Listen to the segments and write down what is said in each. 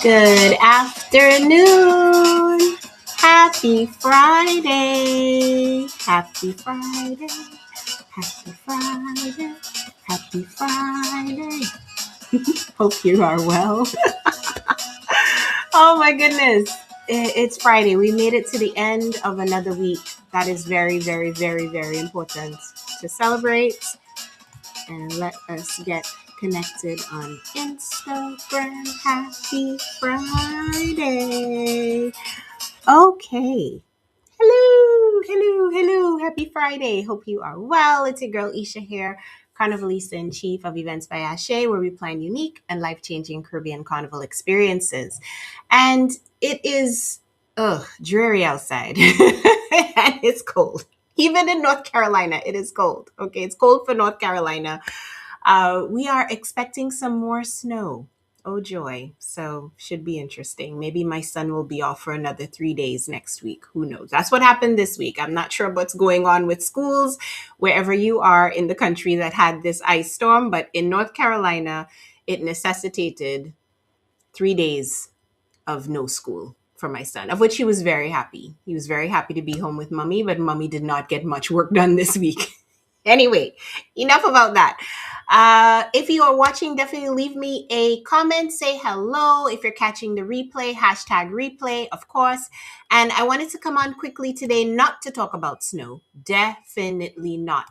Good afternoon. Happy Friday. Happy Friday. Happy Friday. Happy Friday. Hope you are well. Oh my goodness. It's Friday. We made it to the end of another week. That is very, very, very, very important to celebrate. And let us get connected on Instagram. Happy Friday. Okay. Hello. Happy Friday. Hope you are well. It's your girl Isha here, Carnivalista in Chief of Events by Ashe, where we plan unique and life-changing Caribbean Carnival experiences. And it is dreary outside. And it's cold. Even in North Carolina, it is cold. Okay, it's cold for North Carolina. We are expecting some more snow. Oh joy. So should be interesting. Maybe my son will be off for another 3 days next week. Who knows? That's what happened this week. I'm not sure what's going on with schools wherever you are in the country that had this ice storm, but in North Carolina, it necessitated 3 days of no school for my son, of which he was very happy. He was very happy to be home with mommy, but mommy did not get much work done this week. Anyway, enough about that. If you are watching, definitely leave me a comment, say hello. If you're catching the replay, hashtag replay, of course. And I wanted to come on quickly today, not to talk about snow, definitely not.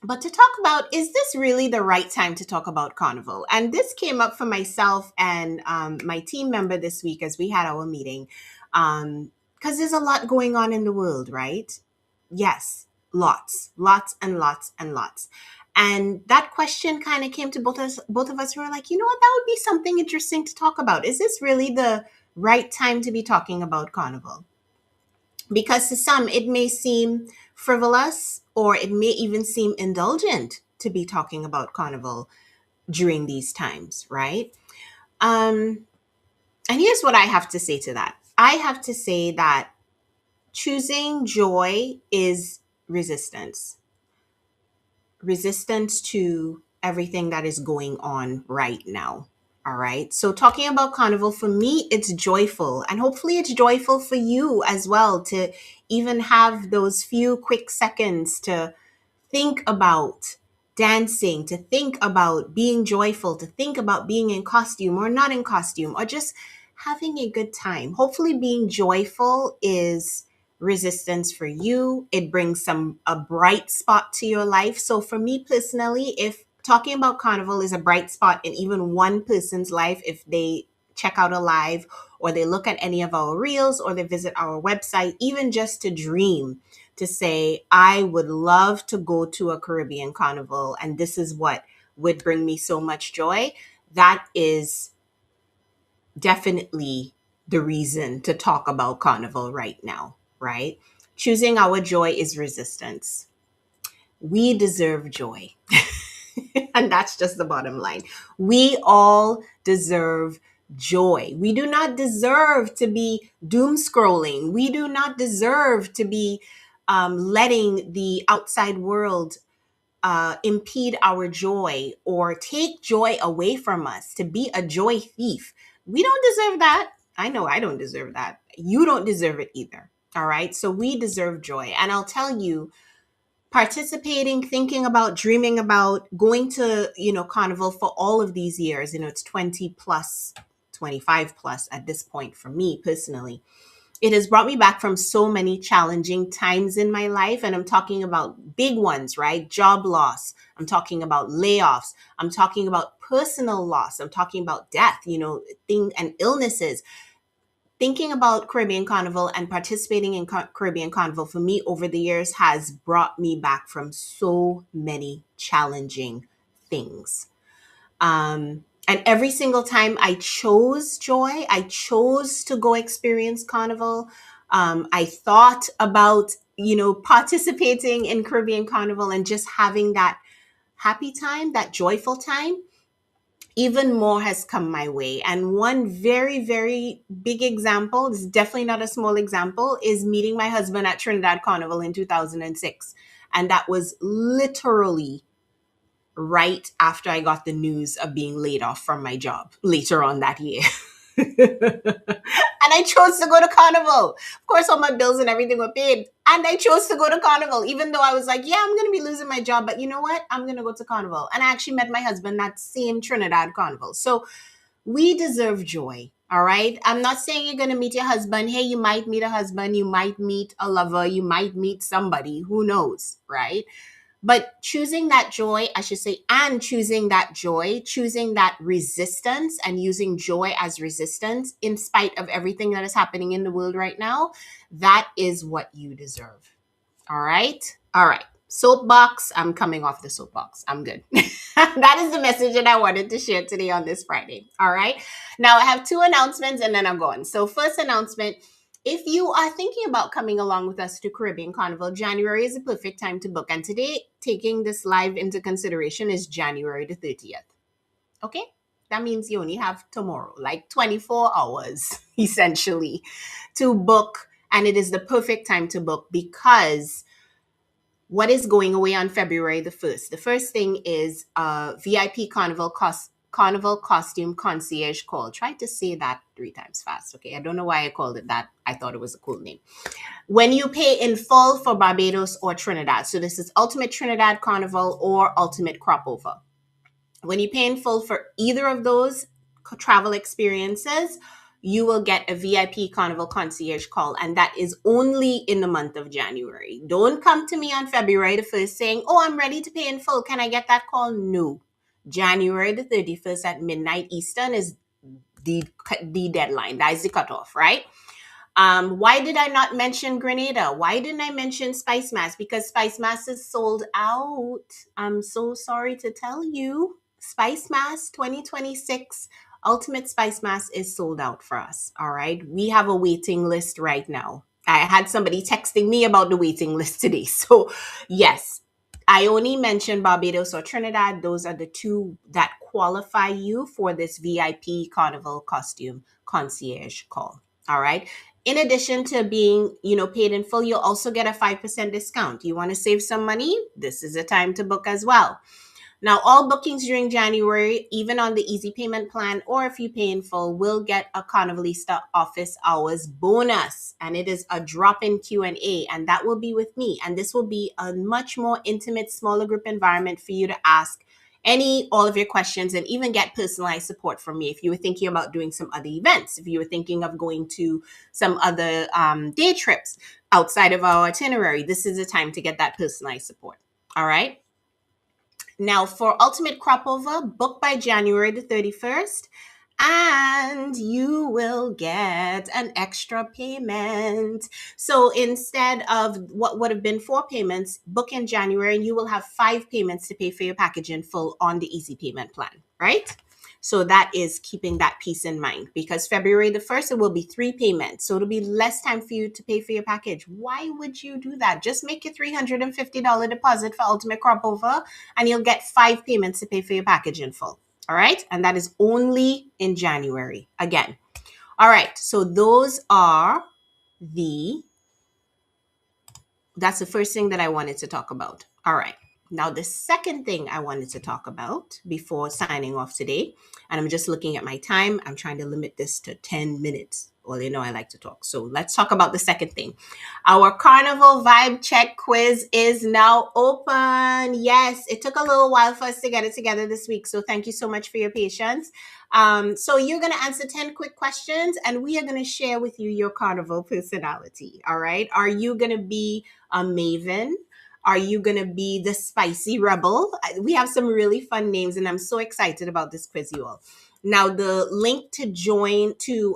But to talk about, is this really the right time to talk about Carnival? And this came up for myself and my team member this week as we had our meeting. Because there's a lot going on in the world, right? Yes, lots and lots and lots. And that question kind of came to both of us. We were like, you know what, that would be something interesting to talk about. Is this really the right time to be talking about Carnival? Because to some, it may seem frivolous or it may even seem indulgent to be talking about Carnival during these times, right? And here's what I have to say to that. I have to say that choosing joy is resistance to everything that is going on right now. All right. So, talking about Carnival, for me, it's joyful. And hopefully, it's joyful for you as well to even have those few quick seconds to think about dancing, to think about being joyful, to think about being in costume or not in costume, or just having a good time. Hopefully, being joyful is resistance for you. It brings a bright spot to your life. So for me personally, if talking about Carnival is a bright spot in even one person's life, if they check out a live or they look at any of our reels or they visit our website, even just to dream, to say, I would love to go to a Caribbean Carnival and this is what would bring me so much joy, that is definitely the reason to talk about Carnival right now, right? Choosing our joy is resistance. We deserve joy. And that's just the bottom line. We all deserve joy. We do not deserve to be doom scrolling. We do not deserve to be letting the outside world impede our joy or take joy away from us, to be a joy thief. We don't deserve that. I know I don't deserve that. You don't deserve it either. All right. So we deserve joy. And I'll tell you, participating, thinking about, dreaming about going to, Carnival for all of these years, it's 20 plus, 25 plus at this point for me personally. It has brought me back from so many challenging times in my life. And I'm talking about big ones, right? Job loss. I'm talking about layoffs. I'm talking about personal loss. I'm talking about death, and illnesses. Thinking about Caribbean Carnival and participating in Caribbean Carnival for me over the years has brought me back from so many challenging things. And every single time I chose joy, I chose to go experience Carnival. I thought about, participating in Caribbean Carnival and just having that happy time, that joyful time. Even more has come my way. And one very, very big example, this is definitely not a small example, is meeting my husband at Trinidad Carnival in 2006. And that was literally right after I got the news of being laid off from my job later on that year. And I chose to go to Carnival. Of course, all my bills and everything were paid. And I chose to go to Carnival, even though I was like, yeah, I'm going to be losing my job. But you know what? I'm going to go to Carnival. And I actually met my husband that same Trinidad Carnival. So we deserve joy. All right. I'm not saying you're going to meet your husband. Hey, you might meet a husband. You might meet a lover. You might meet somebody. Who knows? Right. But choosing that joy, I should say, and choosing that joy, choosing that resistance and using joy as resistance in spite of everything that is happening in the world right now, that is what you deserve. All right. All right. Soapbox. I'm coming off the soapbox. I'm good. That is the message that I wanted to share today on this Friday. All right. Now I have two announcements and then I'm going. So, first announcement, if you are thinking about coming along with us to Caribbean Carnival, January is a perfect time to book. And today, taking this live into consideration, is January the 30th. Okay. That means you only have tomorrow, like 24 hours, essentially, to book. And it is the perfect time to book because what is going away on February the 1st? The first thing is VIP Carnival costume concierge call. Try to say that 3 times fast. Okay. I don't know why I called it that. I thought it was a cool name. When you pay in full for Barbados or Trinidad. So this is Ultimate Trinidad Carnival or Ultimate Cropover. When you pay in full for either of those travel experiences, you will get a VIP Carnival concierge call, and that is only in the month of January. Don't come to me on February the 1st saying, oh, I'm ready to pay in full. Can I get that call? No. January the 31st at midnight Eastern is the deadline. That is the cutoff, right? Why did I not mention Grenada? Why didn't I mention Spice Mass? Because Spice Mass is sold out. I'm so sorry to tell you. Spice Mass 2026 Ultimate Spice Mass is sold out for us. All right. We have a waiting list right now. I had somebody texting me about the waiting list today. So, yes, I only mentioned Barbados or Trinidad. Those are the two that qualify you for this VIP Carnival costume concierge call. All right. In addition to being, paid in full, you'll also get a 5% discount. You want to save some money? This is a time to book as well. Now, all bookings during January, even on the easy payment plan, or if you pay in full, will get a Carnivalista office hours bonus. And it is a drop-in Q&A, and that will be with me. And this will be a much more intimate, smaller group environment for you to ask all of your questions and even get personalized support from me. If you were thinking about doing some other events, if you were thinking of going to some other day trips outside of our itinerary, this is the time to get that personalized support. All right. Now, for Ultimate Cropover, book by January the 31st, and you will get an extra payment. So instead of what would have been 4 payments, book in January, and you will have 5 payments to pay for your package in full on the easy payment plan, right? So that is keeping that piece in mind, because February the 1st, it will be 3 payments. So it'll be less time for you to pay for your package. Why would you do that? Just make your $350 deposit for Ultimate Cropover and you'll get 5 payments to pay for your package in full. All right. And that is only in January again. All right. So that's the first thing that I wanted to talk about. All right. Now, the second thing I wanted to talk about before signing off today, and I'm just looking at my time, I'm trying to limit this to 10 minutes. Well, I like to talk. So let's talk about the second thing. Our Carnival Vibe Check quiz is now open. Yes, it took a little while for us to get it together this week. So thank you so much for your patience. So you're going to answer 10 quick questions and we are going to share with you your Carnival personality. All right. Are you going to be a maven? Are you going to be the spicy rebel? We have some really fun names and I'm so excited about this quiz, you all. Now, the link to join to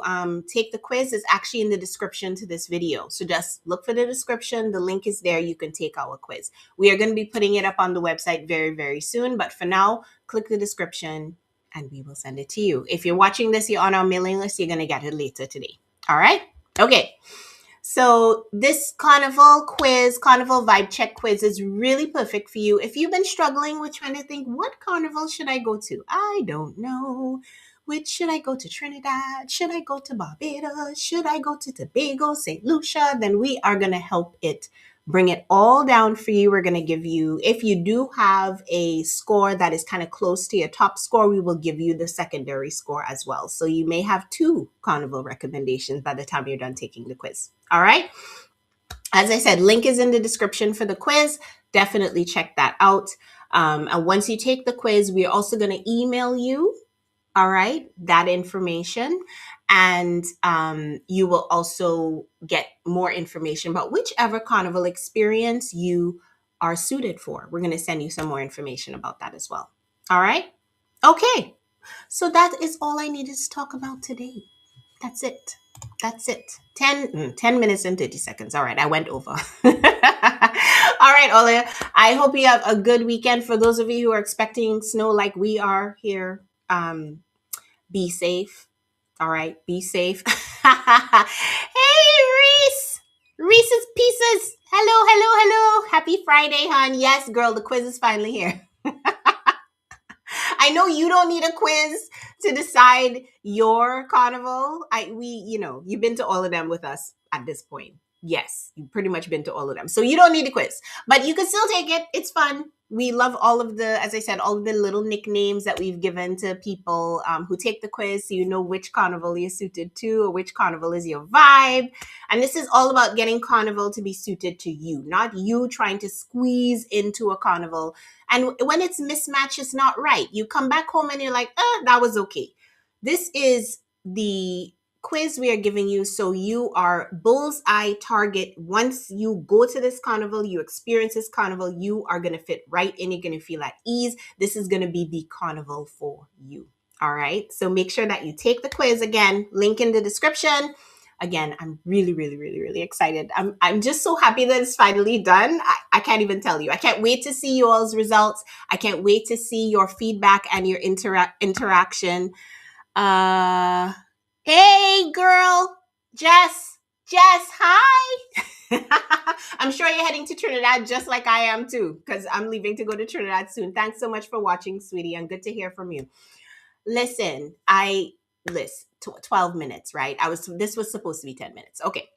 take the quiz is actually in the description to this video. So just look for the description. The link is there. You can take our quiz. We are going to be putting it up on the website very, very soon. But for now, click the description and we will send it to you. If you're watching this, you're on our mailing list, you're going to get it later today. All right? Okay. So this Carnival Vibe Check quiz is really perfect for you. If you've been struggling with trying to think, what carnival should I go to? I don't know. Which should I go to Trinidad? Should I go to Barbados? Should I go to Tobago, St. Lucia? Then we are going to help it bring it all down for you. We're going to give you, if you do have a score that is kind of close to your top score, we will give you the secondary score as well. So you may have two Carnival recommendations by the time you're done taking the quiz. All right. As I said, link is in the description for the quiz. Definitely check that out. And once you take the quiz, we're also going to email you, all right, that information. And you will also get more information about whichever Carnival experience you are suited for. We're going to send you some more information about that as well. All right. Okay. So that is all I needed to talk about today. That's it. That's it. 10 minutes and 30 seconds. All right. I went over. All right, Ola. I hope you have a good weekend. For those of you who are expecting snow like we are here, be safe. All right. Be safe. Hey, Reese. Reese's Pieces. Hello, hello, hello. Happy Friday, hon. Yes, girl. The quiz is finally here. I know you don't need a quiz to decide your carnival. You've been to all of them with us at this point. Yes, you've pretty much been to all of them. So you don't need a quiz, but you can still take it. It's fun. We love all of the, as I said, all of the little nicknames that we've given to people who take the quiz, so you know which carnival you're suited to or which carnival is your vibe. And this is all about getting carnival to be suited to you, not you trying to squeeze into a carnival. And when it's mismatched, it's not right. You come back home and you're like, that was okay. This is the quiz we are giving you so you are bullseye target. Once you go to this carnival, you experience this carnival, you are going to fit right in. You're going to feel at ease. This is going to be the carnival for you. All right. So make sure that you take the quiz. Again, link in the description. Again, I'm really, really, really, really excited. I'm just so happy that it's finally done. I can't even tell you. I can't wait to see you all's results. I can't wait to see your feedback and your interaction. Hey, girl. Jess, hi. I'm sure you're heading to Trinidad just like I am too, because I'm leaving to go to Trinidad soon. Thanks so much for watching, sweetie, and good to hear from you. Listen, 12 minutes, right? This was supposed to be 10 minutes. Okay.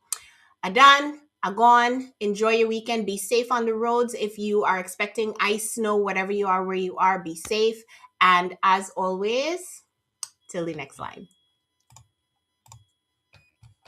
I'm done. I'm gone. Enjoy your weekend. Be safe on the roads. If you are expecting ice, snow, whatever you are, where you are, be safe. And as always, till the next line.